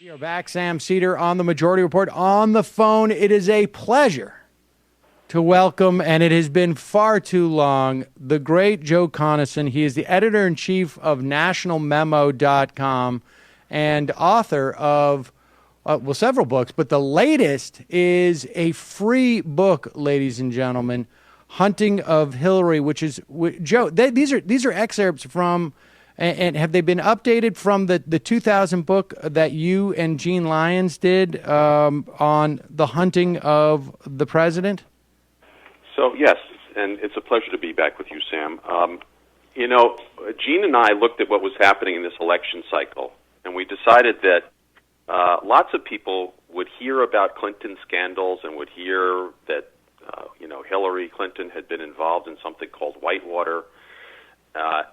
We are back, Sam Seder on the Majority Report on the phone. It is a pleasure to welcome, and it has been far too long, the great Joe Conason. He is the editor-in-chief of nationalmemo.com and author of, several books, but the latest is a free book, ladies and gentlemen, Hunting of Hillary, which is, Joe, these are excerpts from, and have they been updated from the 2000 book that you and Gene Lyons did on the hunting of the president? So, yes, and it's a pleasure to be back with you, Sam. Gene and I looked at what was happening in this election cycle, and we decided that lots of people would hear about Clinton scandals and would hear that, Hillary Clinton had been involved in something called Whitewater,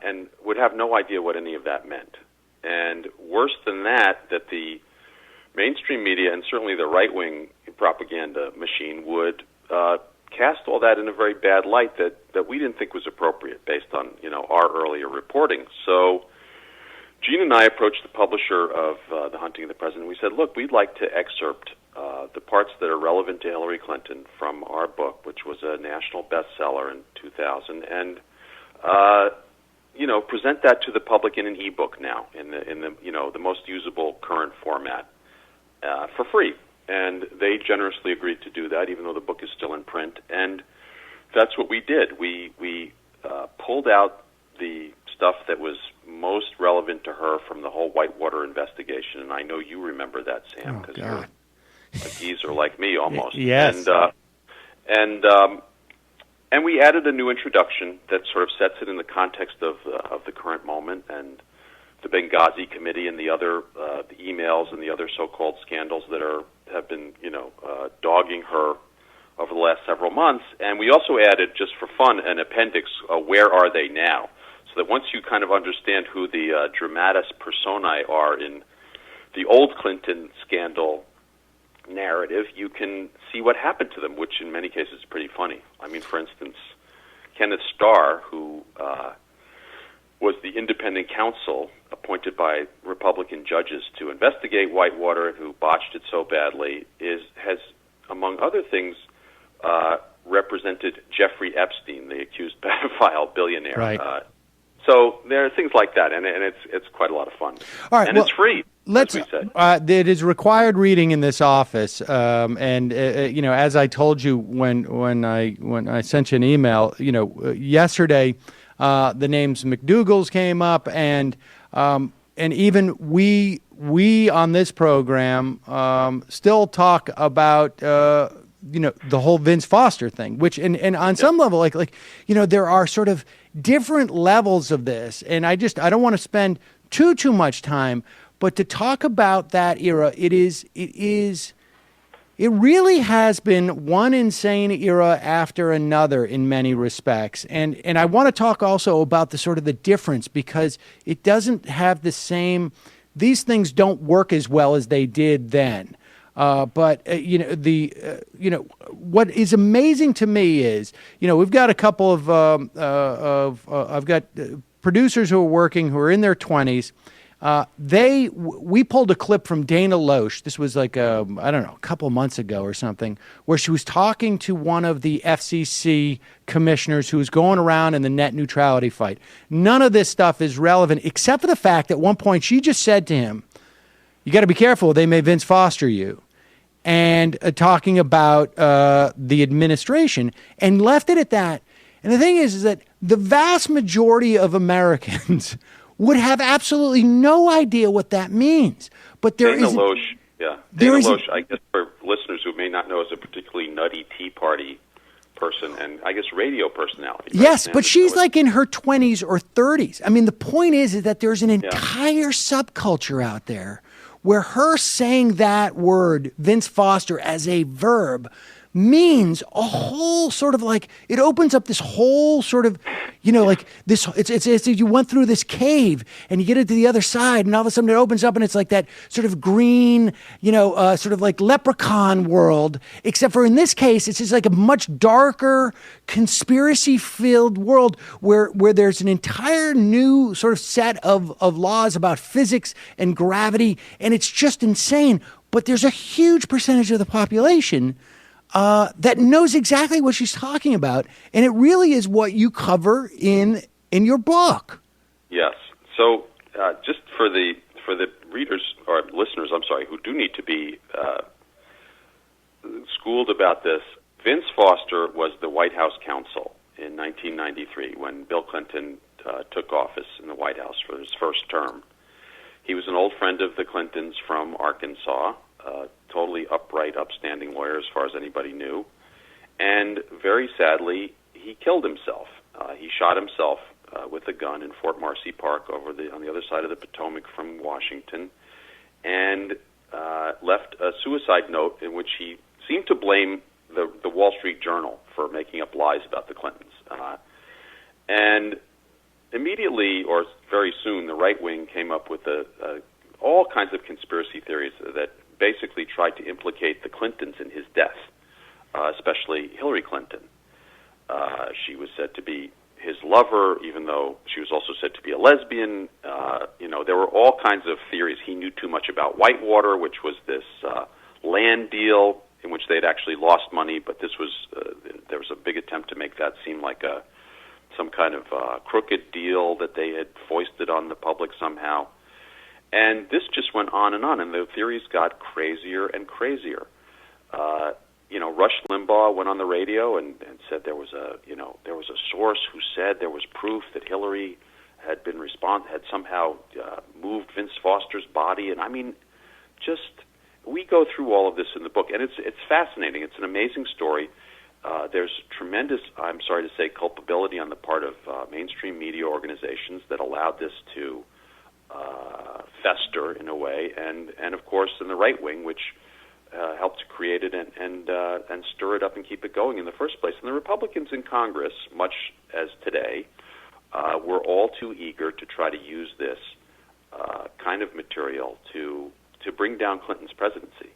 and would have no idea what any of that meant. And worse than that the mainstream media and certainly the right-wing propaganda machine would cast all that in a very bad light that we didn't think was appropriate based on, our earlier reporting. So Gene and I approached the publisher of The Hunting of the President. We said, look, we'd like to excerpt the parts that are relevant to Hillary Clinton from our book, which was a national bestseller in 2000, and present that to the public in an ebook now, in the most usable current format, for free. And they generously agreed to do that, even though the book is still in print. And that's what we did. We pulled out the stuff that was most relevant to her from the whole Whitewater investigation. And I know you remember that, Sam, because you're a geezer like me almost. Yes. And we added a new introduction that sort of sets it in the context of the current moment and the Benghazi Committee and the other the emails and the other so-called scandals that have been dogging her over the last several months. And we also added, just for fun, an appendix, Where Are They Now? So that once you kind of understand who the dramatis personae are in the old Clinton scandal narrative, you can see what happened to them, which in many cases is pretty funny. I mean, for instance, Kenneth Starr, who was the independent counsel appointed by Republican judges to investigate Whitewater, who botched it so badly, has, among other things, represented Jeffrey Epstein, the accused pedophile billionaire. Right. So there are things like that, and it's quite a lot of fun. All right, and it's free. It is required reading in this office, and as I told you when I sent you an email, yesterday, the names McDougal's came up, and even we on this program still talk about the whole Vince Foster thing, which and on some level, there are sort of different levels of this, and I don't want to spend too much time. But to talk about that era, it really has been one insane era after another in many respects. And I want to talk also about the sort of the difference, because it doesn't have the same, these things don't work as well as they did then. But what is amazing to me is, we've got a couple of I've got producers who are in their 20s. We pulled a clip from Dana Loesch. This was a couple months ago or something, where she was talking to one of the FCC commissioners who was going around in the net neutrality fight. None of this stuff is relevant, except for the fact that at one point she just said to him, "You got to be careful, they may Vince Foster you," and talking about the administration, and left it at that. And the thing is that the vast majority of Americans would have absolutely no idea what that means. But there is... Dana Loesch, I guess for listeners who may not know, is a particularly nutty Tea Party person and I guess radio personality. Right? Yes, but she's in her 20s or 30s. I mean, the point is that there's an entire subculture out there where her saying that word, Vince Foster, as a verb, means a whole sort of like, it opens up this whole sort of, like this, it's as if you went through this cave and you get it to the other side and all of a sudden it opens up and it's like that sort of green, sort of like leprechaun world, except for in this case, it's just like a much darker, conspiracy-filled world where there's an entire new sort of set of laws about physics and gravity, and it's just insane. But there's a huge percentage of the population that knows exactly what she's talking about, and it really is what you cover in your book. Yes. So just for the readers or listeners, I'm sorry, who do need to be schooled about this, Vince Foster was the White House counsel in 1993 when Bill Clinton took office in the White House for his first term. He was an old friend of the Clintons from Arkansas, totally upright, upstanding lawyer as far as anybody knew. And very sadly, he killed himself. He shot himself with a gun in Fort Marcy Park on the other side of the Potomac from Washington, and left a suicide note in which he seemed to blame the Wall Street Journal for making up lies about the Clintons. And immediately, or very soon, the right wing came up with all kinds of conspiracy theories that basically tried to implicate the Clintons in his death, especially Hillary Clinton. She was said to be his lover, even though she was also said to be a lesbian. There were all kinds of theories. He knew too much about Whitewater, which was this land deal in which they'd actually lost money, but this was there was a big attempt to make that seem like some kind of crooked deal that they had foisted on the public somehow. And this just went on, and the theories got crazier and crazier. Rush Limbaugh went on the radio and said there was a source who said there was proof that Hillary had somehow moved Vince Foster's body, and I mean, we go through all of this in the book, and it's fascinating. It's an amazing story. There's tremendous, I'm sorry to say, culpability on the part of mainstream media organizations that allowed this to fester in a way, and of course in the right wing, which helped to create it and stir it up and keep it going in the first place. And the Republicans in Congress, much as today, were all too eager to try to use this kind of material to bring down Clinton's presidency.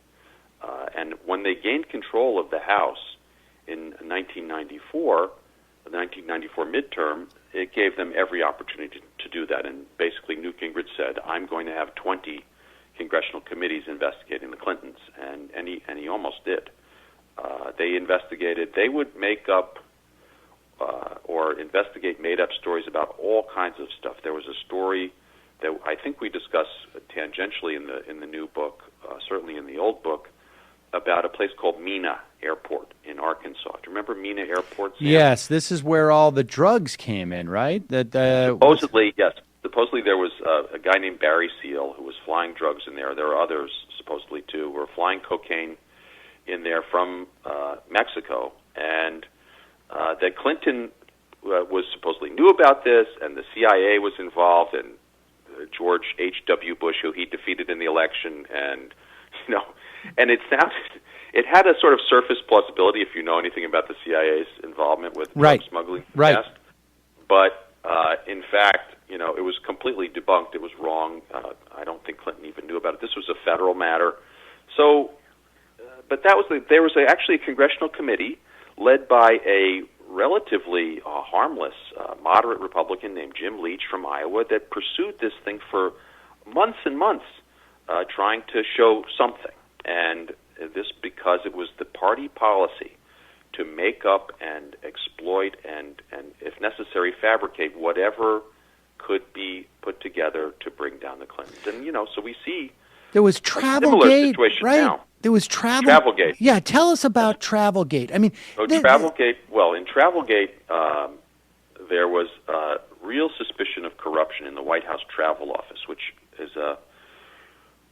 And when they gained control of the House in 1994, the 1994 midterm, it gave them every opportunity to do that. And basically, Newt Gingrich said, "I'm going to have 20 congressional committees investigating the Clintons," and he almost did. They investigated. They would make up or investigate made-up stories about all kinds of stuff. There was a story that I think we discuss tangentially in the new book, certainly in the old book, about a place called Mena Airport in Arkansas. Do you remember Mena Airport, Sam? Yes, this is where all the drugs came in, right? Supposedly, yes. Supposedly there was a guy named Barry Seal who was flying drugs in there. There are others, supposedly, too, who were flying cocaine in there from Mexico. And that Clinton was supposedly knew about this, and the CIA was involved, and George H.W. Bush, who he defeated in the election, and, and it had a sort of surface plausibility if you know anything about the CIA's involvement with drug smuggling in the past. But in fact, it was completely debunked. It was wrong. I don't think Clinton even knew about it. This was a federal matter. So, but there was actually a congressional committee led by a relatively harmless, moderate Republican named Jim Leach from Iowa that pursued this thing for months and months, trying to show something. And this because it was the party policy to make up and exploit and if necessary, fabricate whatever could be put together to bring down the Clintons. And, so we see there was Travelgate, right? Now. There was Travelgate. Yeah, tell us about Travelgate. I mean, Travelgate. Well, in Travelgate, there was real suspicion of corruption in the White House Travel Office, which is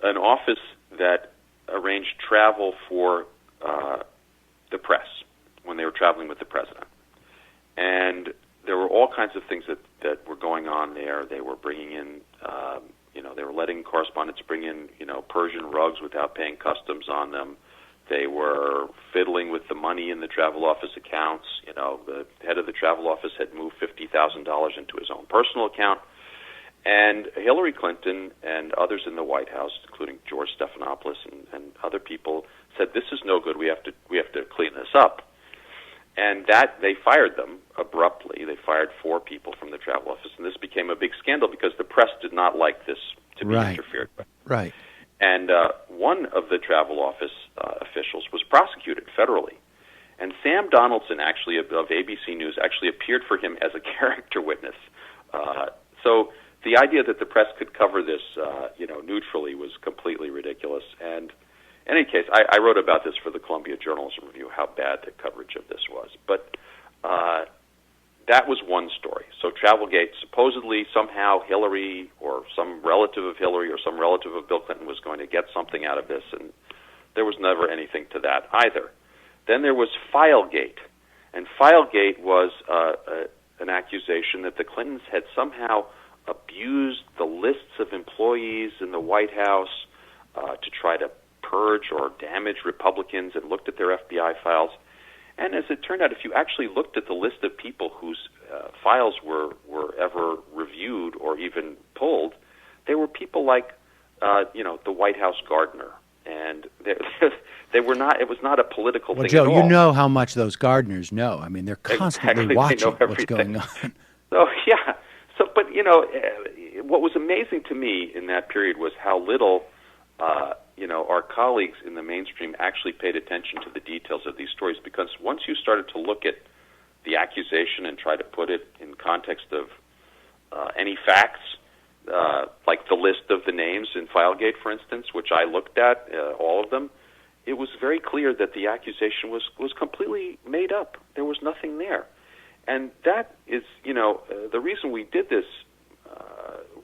an office that arranged travel for the press when they were traveling with the president. And there were all kinds of things that were going on there. They were bringing in, they were letting correspondents bring in, Persian rugs without paying customs on them. They were fiddling with the money in the travel office accounts. You know, the head of the travel office had moved $50,000 into his own personal account. And Hillary Clinton and others in the White House, including George Stephanopoulos and other people, said, this is no good. We have to clean this up. And that they fired them abruptly. They fired 4 people from the travel office, and this became a big scandal because the press did not like this to be interfered with. Right. And one of the travel office officials was prosecuted federally. And Sam Donaldson, actually of ABC News, actually appeared for him as a character witness. So the idea that the press could cover this, neutrally was completely ridiculous. And in any case, I wrote about this for the Columbia Journalism Review, how bad the coverage of this was. But that was one story. So Travelgate, supposedly somehow Hillary or some relative of Hillary or some relative of Bill Clinton was going to get something out of this, and there was never anything to that either. Then there was Filegate, and Filegate was an accusation that the Clintons had somehow abused the lists of employees in the White House to try to purge or damage Republicans, and looked at their FBI files. And as it turned out, if you actually looked at the list of people whose files were ever reviewed or even pulled, they were people like, the White House gardener. And they were not. It was not a political thing Joe, at all. you know how much those gardeners know. I mean, they're constantly Exactly. watching They know what's everything. going on. So yeah. So, but what was amazing to me in that period was how little, our colleagues in the mainstream actually paid attention to the details of these stories. Because once you started to look at the accusation and try to put it in context of any facts, like the list of the names in Filegate, for instance, which I looked at, all of them, it was very clear that the accusation was completely made up. There was nothing there. And that is, the reason we did this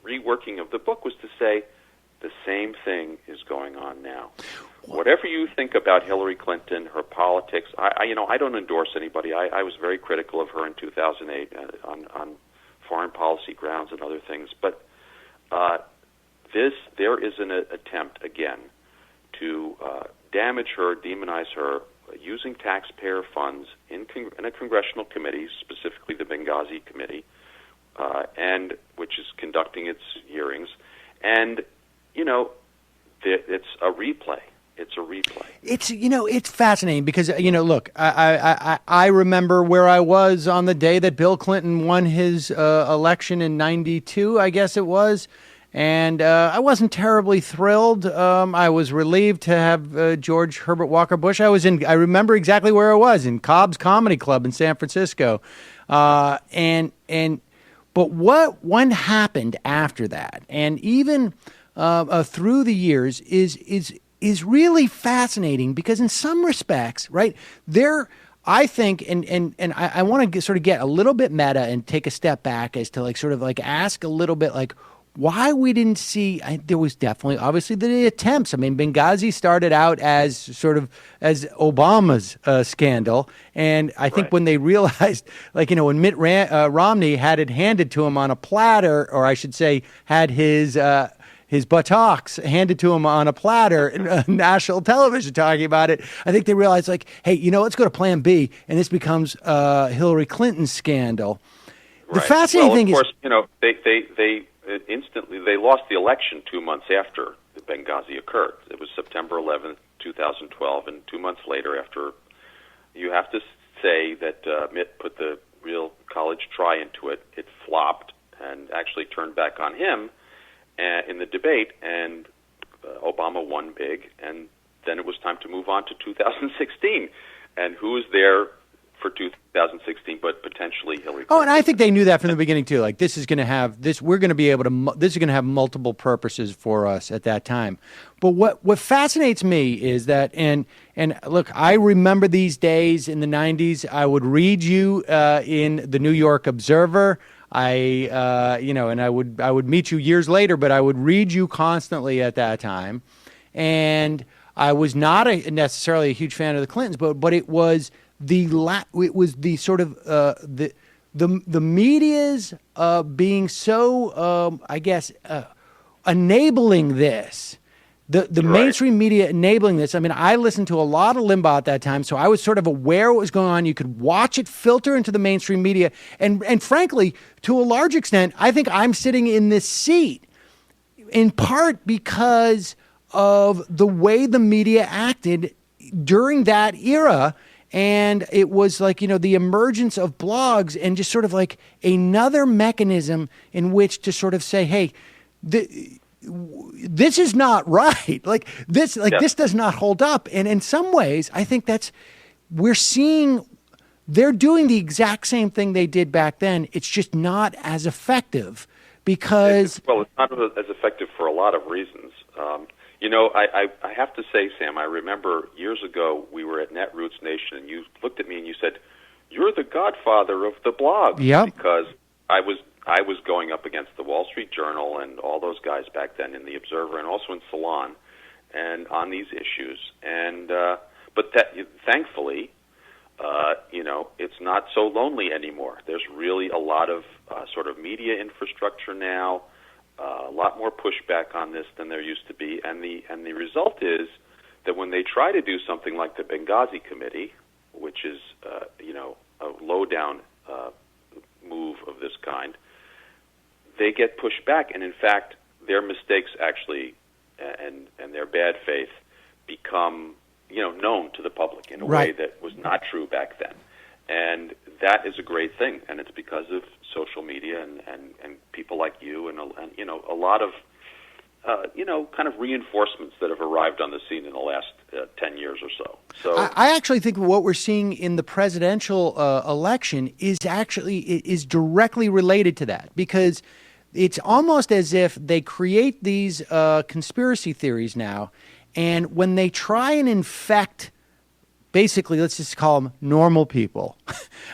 reworking of the book was to say the same thing is going on now. Whatever you think about Hillary Clinton, her politics, I don't endorse anybody. I was very critical of her in 2008 on foreign policy grounds and other things. But there is an attempt again to damage her, demonize her, using taxpayer funds in a congressional committee, specifically the Benghazi Committee, and which is conducting its hearings. And it's a replay. It's a replay. It's fascinating because, look, I remember where I was on the day that Bill Clinton won his election in 92, I guess it was. And I wasn't terribly thrilled. I was relieved to have George Herbert Walker Bush. I remember exactly where I was, in Cobb's Comedy Club in San Francisco. But what happened after that, and even through the years, is really fascinating because in some respects, right, I think, and I want to sort of get a little bit meta and take a step back as to ask a little bit why we didn't see. There was definitely, obviously, the attempts. I mean, Benghazi started out as as Obama's scandal, and I think when they realized, when Mitt Romney had it handed to him on a platter, or I should say, had his buttocks handed to him on a platter, national television talking about it, I think they realized, hey, let's go to Plan B, and this becomes Hillary Clinton's scandal. The fascinating thing is, of course, they instantly they lost the election 2 months after the Benghazi occurred. It was September 11th, 2012, and 2 months later, after, you have to say that Mitt put the real college try into it. It flopped and actually turned back on him in the debate, and Obama won big, and then it was time to move on to 2016. And who was there for 2016 but potentially Hillary Clinton? Oh, and I think they knew that from the beginning too. This is going to have this. We're going to be able to. This is going to have multiple purposes for us at that time. But what fascinates me is that, and look, I remember these days in the 90s. I would read you in the New York Observer. And I would meet you years later, but I would read you constantly at that time. And I was not necessarily a huge fan of the Clintons, but it was the sort of the media's being so enabling this, The Right. mainstream media enabling this. I mean, I listened to a lot of Limbaugh at that time, so I was sort of aware what was going on. You could watch it filter into the mainstream media. And frankly, to a large extent, I think I'm sitting in this seat in part because of the way the media acted during that era. And it was like, the emergence of blogs and just sort of like another mechanism in which to sort of say, hey, this is not right. This does not hold up. And in some ways, I think we're seeing they're doing the exact same thing they did back then. It's just not as effective because... It's not as effective for a lot of reasons. I have to say, Sam, I remember years ago we were at Netroots Nation, and you looked at me and you said, "You're the godfather of the blog." Yep. Because I was going up against the Wall Street Journal and all those guys back then in the Observer and also in Salon, and on these issues. And thankfully, it's not so lonely anymore. There's really a lot of sort of media infrastructure now. A lot more pushback on this than there used to be, and the result is that when they try to do something like the Benghazi Committee, which is a low-down move of this kind, they get pushed back, and in fact, their mistakes actually and their bad faith become known to the public in a way that was not true back then. And that is a great thing, and it's because of social media and people like you and a lot of kind of reinforcements that have arrived on the scene in the last 10 years or so. So I actually think what we're seeing in the presidential election is directly related to that, because it's almost as if they create these conspiracy theories now, and when they try and infect, basically, let's just call them normal people,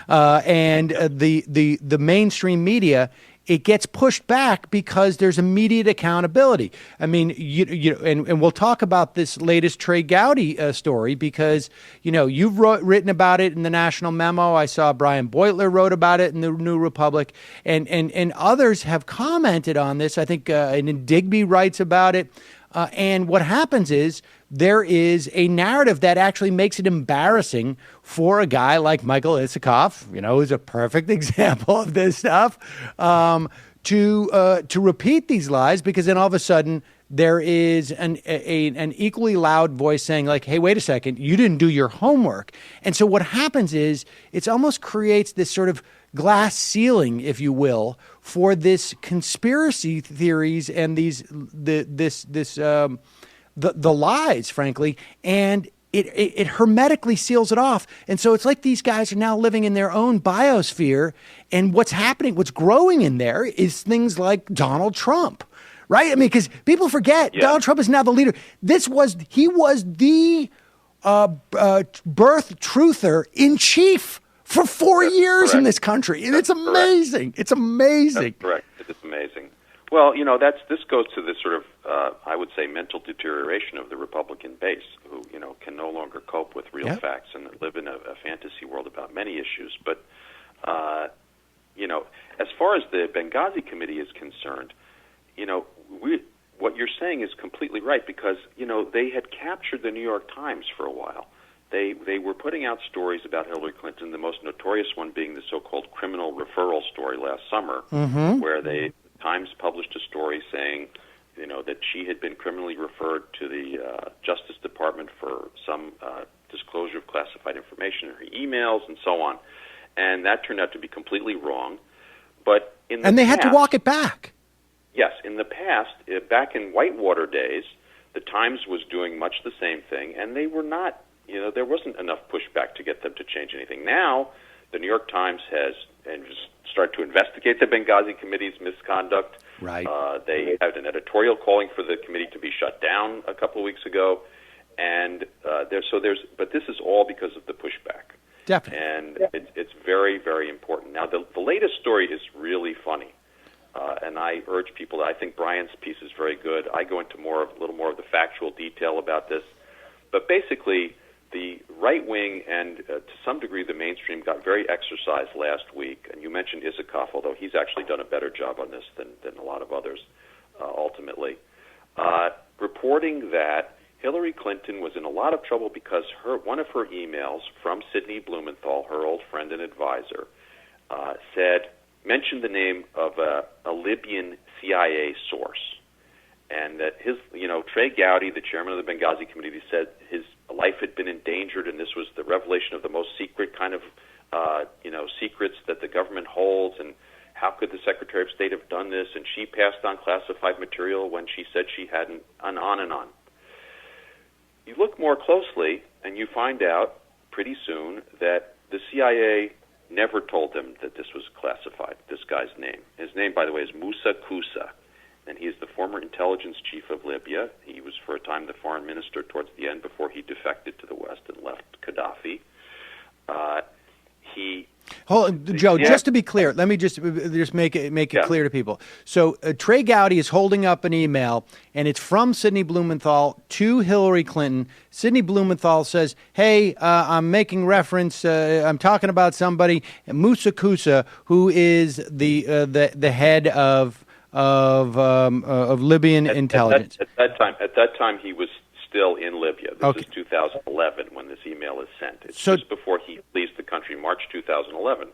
and the mainstream media, it gets pushed back because there's immediate accountability. I mean, and we'll talk about this latest Trey Gowdy story because you've written about it in the National Memo. I saw Brian Beutler wrote about it in the New Republic, and others have commented on this. I think and Digby writes about it. And what happens is there is a narrative that actually makes it embarrassing for a guy like Michael Isikoff, who's a perfect example of this stuff, to repeat these lies, because then all of a sudden there is an equally loud voice saying like, hey, wait a second, you didn't do your homework. And so what happens is it almost creates this sort of glass ceiling, if you will, for this conspiracy theories and the lies, frankly, and it hermetically seals it off. And so it's like these guys are now living in their own biosphere, and what's growing in there is things like Donald Trump, right? I mean, because people forget Donald Trump is now the leader. He was the birth truther in chief for 4 years in this country, and it's amazing. It's amazing. That's correct. It is amazing. Well, this goes to this sort of, I would say, mental deterioration of the Republican base, who can no longer cope with real facts and live in a fantasy world about many issues. But as far as the Benghazi Committee is concerned, what you're saying is completely right, because they had captured the New York Times for a while. They were putting out stories about Hillary Clinton, the most notorious one being the so-called criminal referral story last summer, where the Times published a story saying, that she had been criminally referred to the Justice Department for some disclosure of classified information in her emails and so on. And that turned out to be completely wrong. But they had to walk it back. Yes, in the past, back in Whitewater days, the Times was doing much the same thing, and they were not. There wasn't enough pushback to get them to change anything. Now, the New York Times has started to investigate the Benghazi Committee's misconduct. Right. They had an editorial calling for the committee to be shut down a couple of weeks ago, and but this is all because of the pushback. Definitely. And it's very, very important. Now, the latest story is really funny, and I urge people. I think Brian's piece is very good. I go into a little more of the factual detail about this, but basically, the right wing and to some degree the mainstream got very exercised last week. And you mentioned Isikoff, although he's actually done a better job on this than a lot of others ultimately. reporting that Hillary Clinton was in a lot of trouble because one of her emails from Sidney Blumenthal, her old friend and advisor, mentioned the name of a Libyan CIA source, and that Trey Gowdy, the chairman of the Benghazi Committee, said his life had been endangered, and this was the revelation of the most secret kind of secrets that the government holds, and how could the Secretary of State have done this? And she passed on classified material when she said she hadn't, and on and on. You look more closely, and you find out pretty soon that the CIA never told them that this was classified, this guy's name. His name, by the way, is Musa Kusa, and he is the former intelligence chief of Libya. He was, for a time, the foreign minister towards the end before he defected to the West and left Gaddafi. Joe, just to be clear, let me just make it clear to people. So Trey Gowdy is holding up an email, and it's from Sidney Blumenthal to Hillary Clinton. Sidney Blumenthal says, "Hey, I'm making reference. I'm talking about somebody, Musa Kusa, who is the head of Libyan intelligence." At that time, he was still in Libya. This is 2011 when this email is sent. It's just before he leaves the country, March 2011.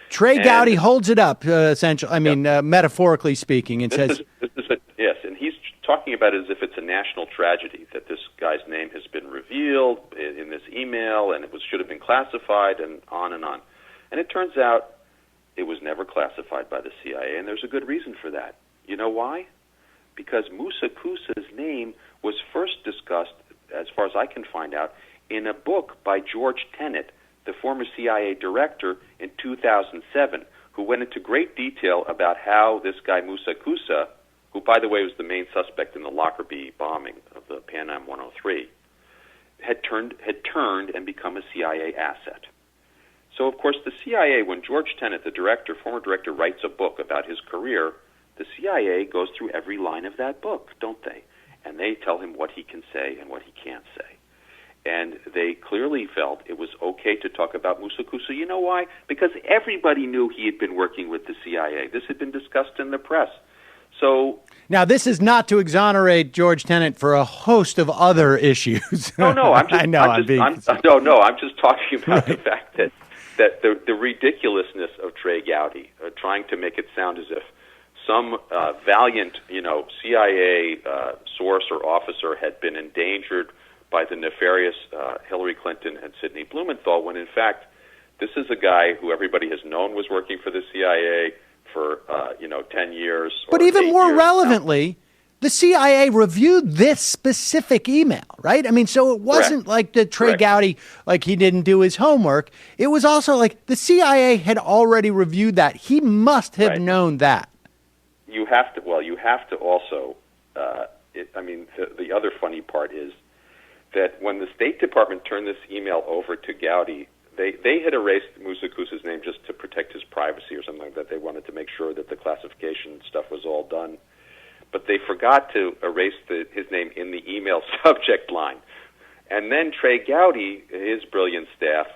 Trey Gowdy holds it up, essentially. I mean, metaphorically speaking, and says, yes, and he's talking about it as if it's a national tragedy that this guy's name has been revealed in this email, and should have been classified, and on and on. And it turns out it was never classified by the CIA, and there's a good reason for that. You know why? Because Musa Kusa's name was first discussed, as far as I can find out, in a book by George Tenet, the former CIA director, in 2007, who went into great detail about how this guy Musa Kusa, who, by the way, was the main suspect in the Lockerbie bombing of the Pan Am 103, had turned and become a CIA asset. So, of course, the CIA, when George Tenet, the former director, writes a book about his career, the CIA goes through every line of that book, don't they? And they tell him what he can say and what he can't say. And they clearly felt it was okay to talk about Musa Kusa. You know why? Because everybody knew he had been working with the CIA. This had been discussed in the press. So now, this is not to exonerate George Tenet for a host of other issues. No, I'm just talking about the fact that the ridiculousness of Trey Gowdy, trying to make it sound as if some valiant, CIA source or officer had been endangered by the nefarious Hillary Clinton and Sidney Blumenthal, when in fact this is a guy who everybody has known was working for the CIA for 10 years. But even more relevantly, the CIA reviewed this specific email, right? I mean, so it wasn't like the Trey Gowdy, like he didn't do his homework. It was also like the CIA had already reviewed that. He must have known that. You have to also, the other funny part is that when the State Department turned this email over to Gowdy, they had erased Musa Kusa's name just to protect his privacy or something like that. They wanted to make sure that the classification stuff was all done. But they forgot to erase his name in the email subject line. And then Trey Gowdy, his brilliant staff,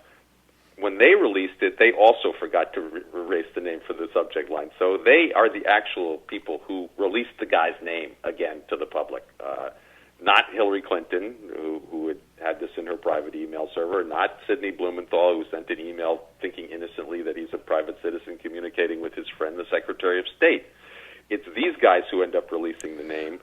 when they released it, they also forgot to erase the name for the subject line. So they are the actual people who released the guy's name again to the public. Not Hillary Clinton, who had this in her private email server, not Sidney Blumenthal, who sent an email thinking innocently that he's a private citizen communicating with his friend, the Secretary of State. It's these guys who end up releasing the name.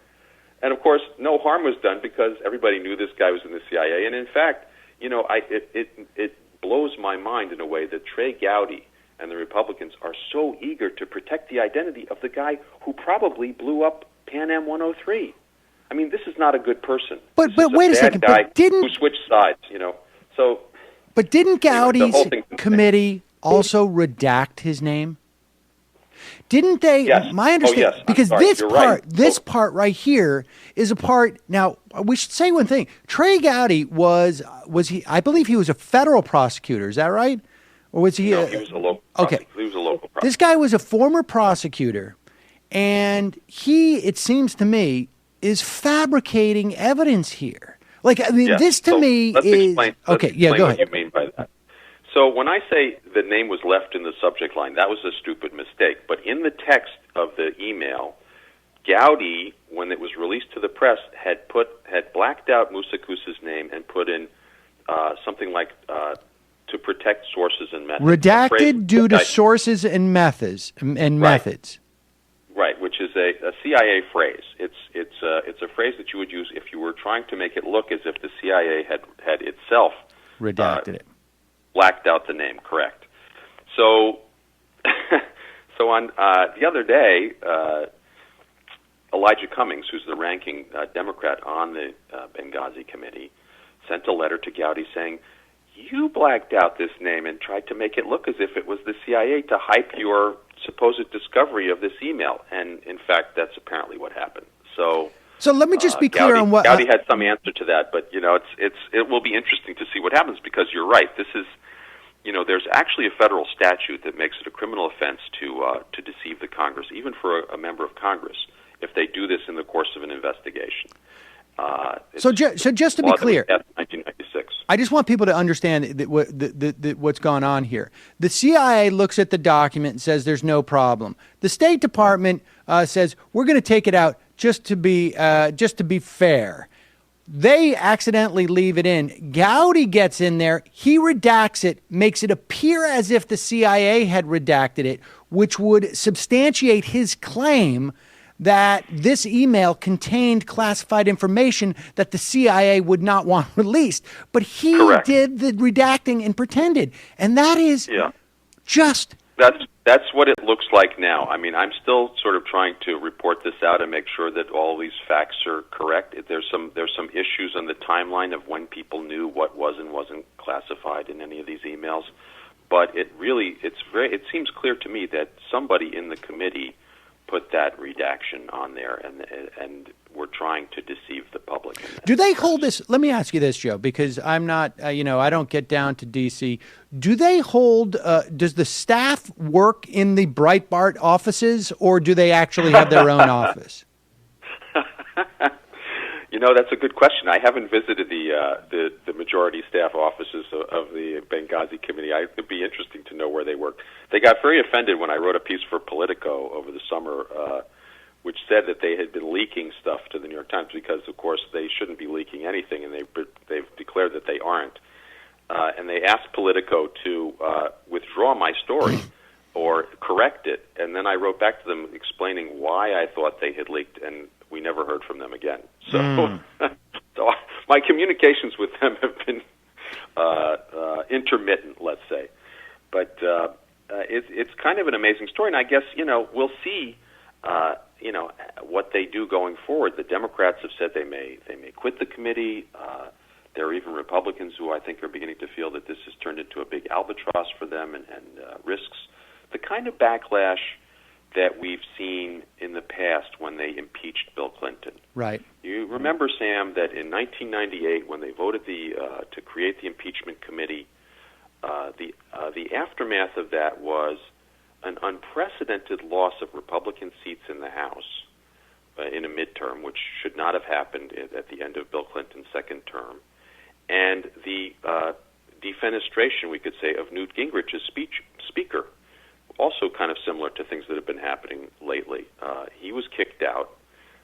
And, of course, no harm was done because everybody knew this guy was in the CIA. And, in fact, it blows my mind in a way that Trey Gowdy and the Republicans are so eager to protect the identity of the guy who probably blew up Pan Am 103. I mean, this is not a good person. But wait a second. But who switched sides, So, but didn't Gowdy's committee also redact his name? Didn't they? Yes. My understanding, because this part right here is a part. Now, we should say one thing. Trey Gowdy was he? I believe he was a federal prosecutor. Is that right? Or was he? No, he was a local. Okay, he was a local prosecutor. This guy was a former prosecutor, and it seems to me, is fabricating evidence here. Like, I mean, this to me is go ahead. What you mean by that. So when I say the name was left in the subject line, that was a stupid mistake. But in the text of the email, Gowdy, when it was released to the press, had blacked out Musakus's name and put in something like to protect sources and methods. Redacted due to sources and methods. Right, which is a CIA phrase. It's a phrase that you would use if you were trying to make it look as if the CIA had itself redacted it, blacked out the name. Correct. So, so on the other day, Elijah Cummings, who's the ranking Democrat on the Benghazi committee, sent a letter to Gowdy saying, "You blacked out this name and tried to make it look as if it was the CIA to hype your supposed discovery of this email." And in fact, that's apparently what happened. So let me just be clear on what Gowdy had some answer to that, but it will be interesting to see what happens, because you're right. This is, there's actually a federal statute that makes it a criminal offense to deceive the Congress, even for a member of Congress, if they do this in the course of an investigation. So just to be clear, 1996. I just want people to understand that what's gone on here. The CIA looks at the document and says there's no problem. The State Department says we're going to take it out just to be fair. They accidentally leave it in. Gowdy gets in there. He redacts it, makes it appear as if the CIA had redacted it, which would substantiate his claim that this email contained classified information that the CIA would not want released. But he Correct. did the redacting and pretended. And that is just... That's what it looks like now. I mean, I'm still sort of trying to report this out and make sure that all these facts are correct. There's some issues on the timeline of when people knew what was and wasn't classified in any of these emails. But it seems clear to me that somebody in the committee put that redaction on there, and we're trying to deceive the public. Do they hold this? Let me ask you this, Joe, because I'm not, I don't get down to D.C. Do they hold, does the staff work in the Breitbart offices, or do they actually have their own office? That's a good question. I haven't visited the majority staff offices of the Benghazi committee. It'd be interesting to know where they work. They got very offended when I wrote a piece for Politico over the summer, which said that they had been leaking stuff to the New York Times, because, of course, they shouldn't be leaking anything, and they've declared that they aren't. And they asked Politico to withdraw my story or correct it, and then I wrote back to them explaining why I thought they had leaked, and we never heard from them again. So, so my communications with them have been intermittent, let's say. But it's kind of an amazing story, and I guess we'll see. What they do going forward. The Democrats have said they may quit the committee. There are even Republicans who I think are beginning to feel that this has turned into a big albatross for them and risks the kind of backlash that we've seen in the past when they impeached Bill Clinton. Right. You remember, Sam, that in 1998, when they voted to create the impeachment committee, the aftermath of that was an unprecedented loss of Republican seats in the House in a midterm, which should not have happened at the end of Bill Clinton's second term, and the defenestration, we could say, of Newt Gingrich's speaker, also kind of similar to things that have been happening lately. He was kicked out.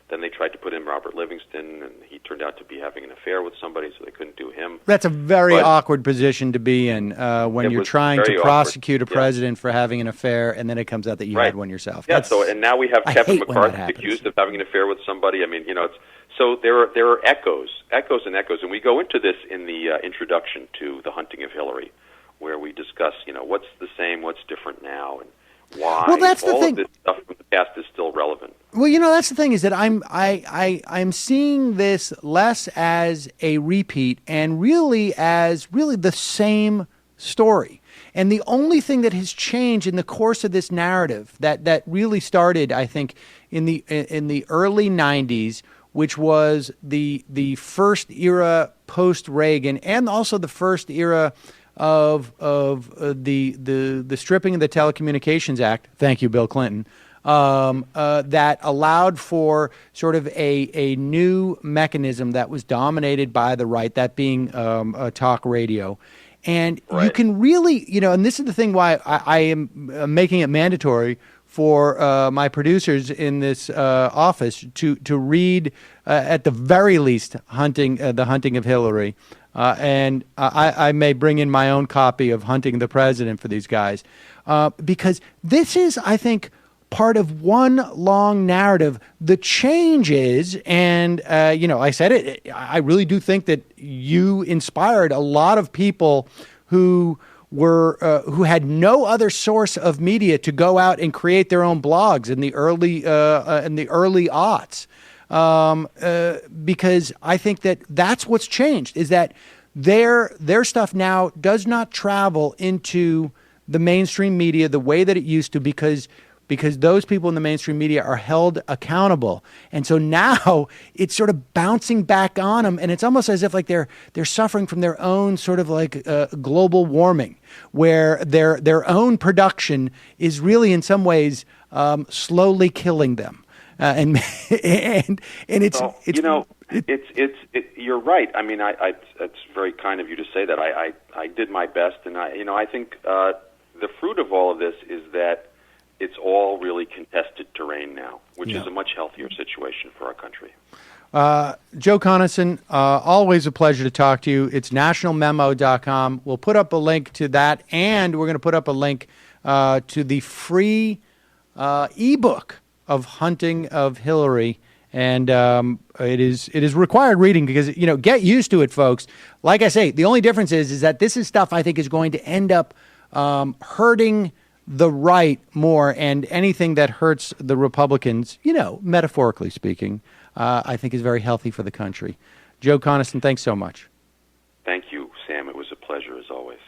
Then they tried to put in Robert Livingston, and he turned out to be having an affair with somebody, so they couldn't do him. That's a very awkward position to be in when you're trying to prosecute a president for having an affair, and then it comes out that you had one yourself. Yeah. And now we have Kevin McCarthy accused of having an affair with somebody. I mean, so there are echoes, and we go into this in the introduction to The Hunting of Hillary, where we discuss, what's the same, what's different now, and why all of this stuff from the past is still relevant. Well, that's the thing, is that I'm seeing this less as a repeat and really as the same story. And the only thing that has changed in the course of this narrative that really started, I think, in the early 90s, which was the first era post-Reagan, and also the first era of the stripping of the Telecommunications Act. Thank you, Bill Clinton. That allowed for sort of a new mechanism that was dominated by the right, that being talk radio. And you can really, and this is the thing why I am making it mandatory for my producers in this office to read, at the very least, The Hunting of Hillary. And I may bring in my own copy of Hunting the President for these guys. Because this is, I think, part of one long narrative. The change is, and I said it, I really do think that you inspired a lot of people who had no other source of media to go out and create their own blogs in the early aughts. Because I think that's what's changed, is that their stuff now does not travel into the mainstream media the way that it used to, because those people in the mainstream media are held accountable. And so now it's sort of bouncing back on them, and it's almost as if like they're suffering from their own sort of like global warming, where their own production is really in some ways slowly killing them. And it's you're right. I mean, it's very kind of you to say that. I did my best, and I think the fruit of all of this is that it's all really contested terrain now, which is a much healthier situation for our country. Joe Conason, always a pleasure to talk to you. It's nationalmemo.com. We'll put up a link to that, and we're going to put up a link to the free ebook of Hunting of Hillary. And it is required reading because, get used to it, folks. Like I say, the only difference is that this is stuff I think is going to end up hurting the right more, and anything that hurts the Republicans, metaphorically speaking, I think is very healthy for the country. Joe Conason, thanks so much. Thank you, Sam. It was a pleasure as always.